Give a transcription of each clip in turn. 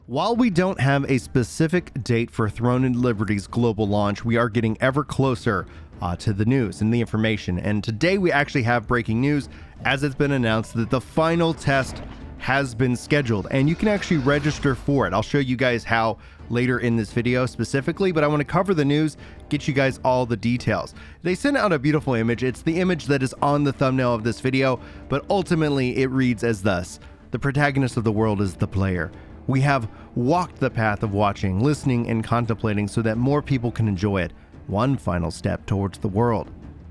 While we don't have a specific date for Throne and Liberty's global launch, we are getting ever closer to the news and the information. And today we actually have breaking news, as it's been announced that the final test has been scheduled and you can actually register for it. I'll show you guys how later in this video specifically, but I want to cover the news, get you guys all the details. They sent out a beautiful image. It's the image that is on the thumbnail of this video, but ultimately it reads as thus: the protagonist of the world is the player. We have walked the path of watching, listening, and contemplating so that more people can enjoy it. One final step towards the world.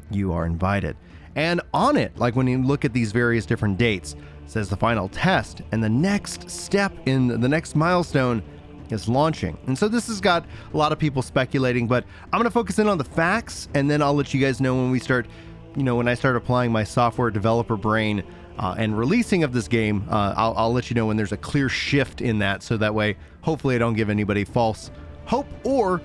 You are invited. And on it, like when you look at these various different dates, it says the final test, and the next step in the next milestone is launching. And so this has got a lot of people speculating, but I'm going to focus in on the facts, and then I'll let you guys know when we start, when I start applying my software developer brain and releasing of this game. I'll let you know when there's a clear shift in that, so that way hopefully I don't give anybody false hope or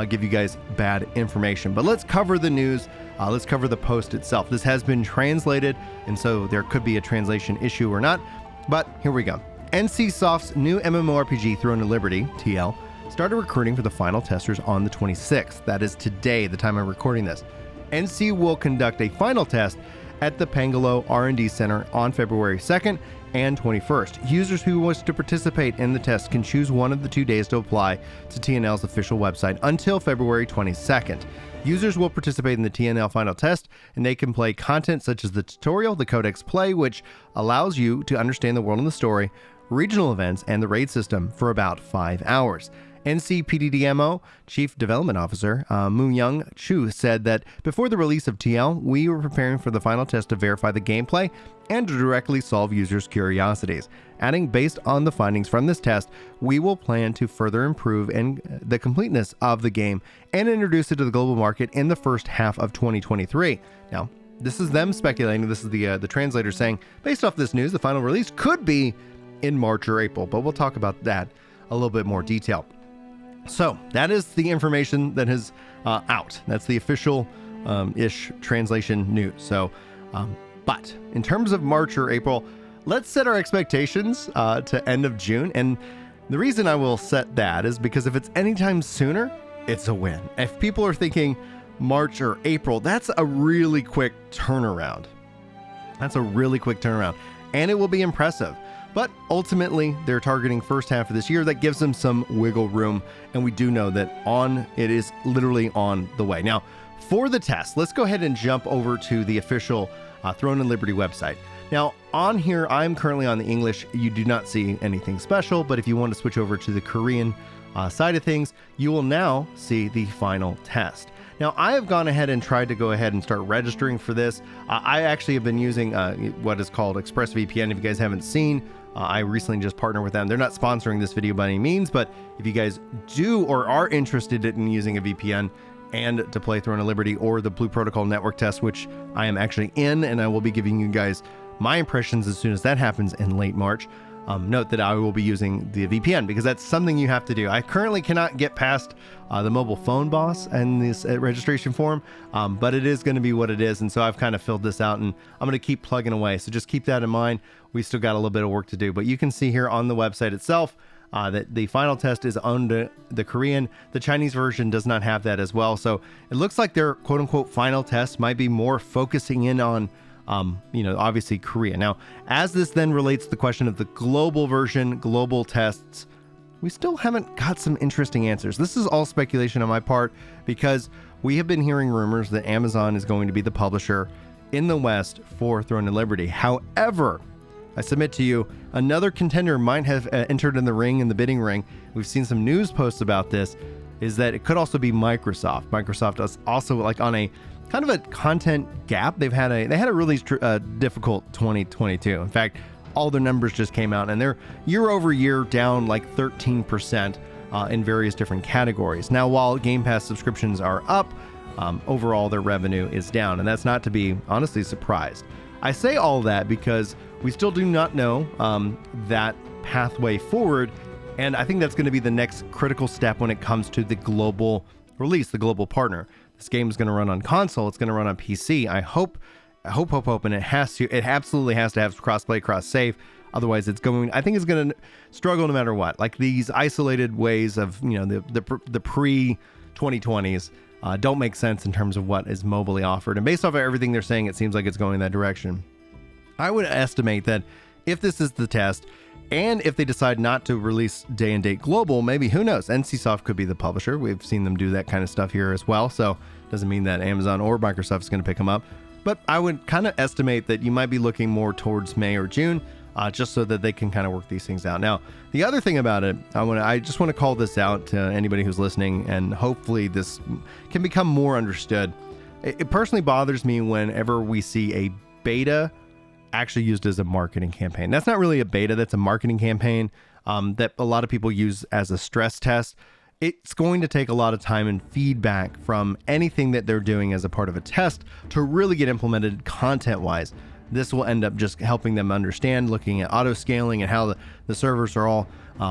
give you guys bad information. But let's cover the news. Let's cover the post itself. This has been translated, and so there could be a translation issue or not, but here we go. NCSoft's new mmorpg Throne of Liberty, TL, started recruiting for the final testers on the 26th. That is today, the time I'm recording this. NC will conduct a final test at the Pangalo R&D Center on February 2nd and 21st. Users who wish to participate in the test can choose one of the 2 days to apply to TNL's official website until February 22nd. Users will participate in the TNL final test, and they can play content such as the tutorial, the Codex Play, which allows you to understand the world and the story, regional events, and the raid system for about 5 hours. NCPDDMO Chief Development Officer Moo-Young Chu said that before the release of TL, we were preparing for the final test to verify the gameplay and to directly solve users' curiosities. Adding, based on the findings from this test, we will plan to further improve the completeness of the game and introduce it to the global market in the first half of 2023. Now, this is them speculating. This is the translator saying, based off this news, the final release could be in March or April, but we'll talk about that a little bit more detail. So that is the information that is out. That's the official ish translation news. So, but in terms of March or April, let's set our expectations to end of June. And the reason I will set that is because if it's anytime sooner, it's a win. If people are thinking March or April, that's a really quick turnaround. That's a really quick turnaround, and it will be impressive. But ultimately, they're targeting first half of this year. That gives them some wiggle room, and we do know that it is literally on the way. Now, for the test, let's go ahead and jump over to the official Throne and Liberty website. Now, on here, I'm currently on the English. You do not see anything special, but if you want to switch over to the Korean side of things, you will now see the final test. Now, I have gone ahead and tried to go ahead and start registering for this. I actually have been using what is called ExpressVPN. If you guys haven't seen, I recently just partnered with them. They're not sponsoring this video by any means, but if you guys do or are interested in using a VPN and to play Throne of Liberty or the Blue Protocol network test, which I am actually in, and I will be giving you guys my impressions as soon as that happens in late March. Note that I will be using the VPN because that's something you have to do. I currently cannot get past the mobile phone boss and this registration form, but it is going to be what it is. And so I've kind of filled this out, and I'm going to keep plugging away. So just keep that in mind. We still got a little bit of work to do, but you can see here on the website itself that the final test is on the Korean. The Chinese version does not have that as well. So it looks like their quote unquote final test might be more focusing in on obviously Korea. Now, as this then relates to the question of the global version, global tests, we still haven't got some interesting answers. This is all speculation on my part because we have been hearing rumors that Amazon is going to be the publisher in the West for Throne of Liberty. However, I submit to you, another contender might have entered in the bidding ring. We've seen some news posts about this, is that it could also be Microsoft. Microsoft is also like on a kind of a content gap. They had a really difficult 2022. In fact, all their numbers just came out, and they're year over year down like 13% in various different categories. Now, while Game Pass subscriptions are up, overall their revenue is down, and that's not to be honestly surprised. I say all that because we still do not know that pathway forward, and I think that's going to be the next critical step when it comes to the global release, the global partner. This game is going to run on console. It's going to run on PC. I hope, and it absolutely has to have cross-play, cross-save. Otherwise, I think it's going to struggle no matter what. Like these isolated ways of, the pre-2020s don't make sense in terms of what is mobilely offered. And based off of everything they're saying, it seems like it's going in that direction. I would estimate that if this is the test, and if they decide not to release day and date global, maybe, who knows, NCSoft could be the publisher. We've seen them do that kind of stuff here as well. So doesn't mean that Amazon or Microsoft is going to pick them up. But I would kind of estimate that you might be looking more towards May or June, just so that they can kind of work these things out. Now, the other thing about it, I just want to call this out to anybody who's listening, and hopefully this can become more understood. It personally bothers me whenever we see a beta actually used as a marketing campaign. That's not really a beta, that's a marketing campaign that a lot of people use as a stress test. It's going to take a lot of time and feedback from anything that they're doing as a part of a test to really get implemented content-wise. This will end up just helping them understand, looking at auto scaling and how the servers are all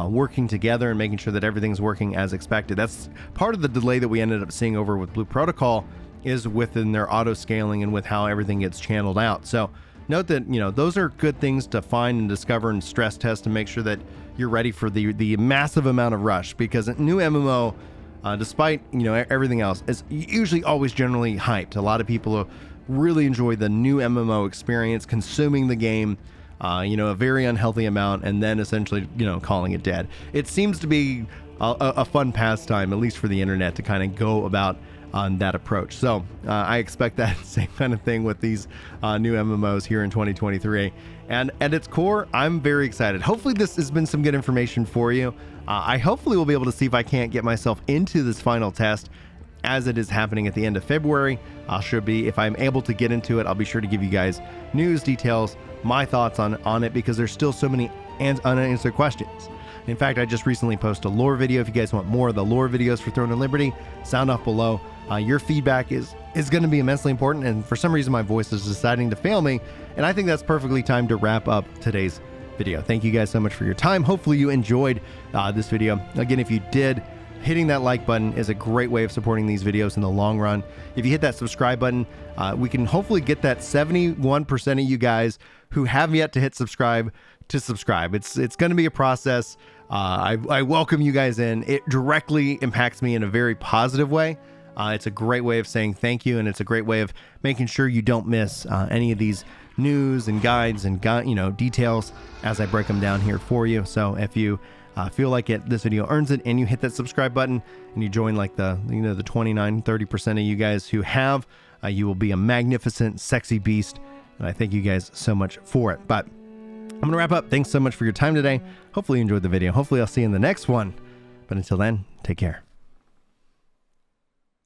working together and making sure that everything's working as expected. That's part of the delay that we ended up seeing over with Blue Protocol, is within their auto scaling and with how everything gets channeled out. So note that, those are good things to find and discover and stress test to make sure that you're ready for the massive amount of rush, because a new MMO, despite, everything else, is usually always generally hyped. A lot of people really enjoy the new MMO experience, consuming the game, a very unhealthy amount, and then essentially, calling it dead. It seems to be a fun pastime, at least for the internet, to kind of go about on that approach. So I expect that same kind of thing with these new MMOs here in 2023. And at its core, I'm very excited. Hopefully this has been some good information for you. I hopefully will be able to see if I can't get myself into this final test, as it is happening at the end of February. If I'm able to get into it, I'll be sure to give you guys news, details, my thoughts on it, because there's still so many unanswered questions. In fact, I just recently posted a lore video. If you guys want more of the lore videos for Throne and Liberty, sound off below. Your feedback is going to be immensely important, and for some reason my voice is deciding to fail me, and I think that's perfectly timed to wrap up today's video. Thank you guys so much for your time. Hopefully you enjoyed this video. Again, if you did, hitting that like button is a great way of supporting these videos in the long run. If you hit that subscribe button, we can hopefully get that 71% of you guys who have yet to hit subscribe to subscribe. It's going to be a process. I welcome you guys in. It directly impacts me in a very positive way. It's a great way of saying thank you, and it's a great way of making sure you don't miss any of these news and guides and details as I break them down here for you. So if you feel like this video earns it, and you hit that subscribe button and you join like the 29-30% of you guys who have, you will be a magnificent, sexy beast, and I thank you guys so much for it. But I'm gonna wrap up. Thanks so much for your time today. Hopefully you enjoyed the video. Hopefully I'll see you in the next one, but until then, take care.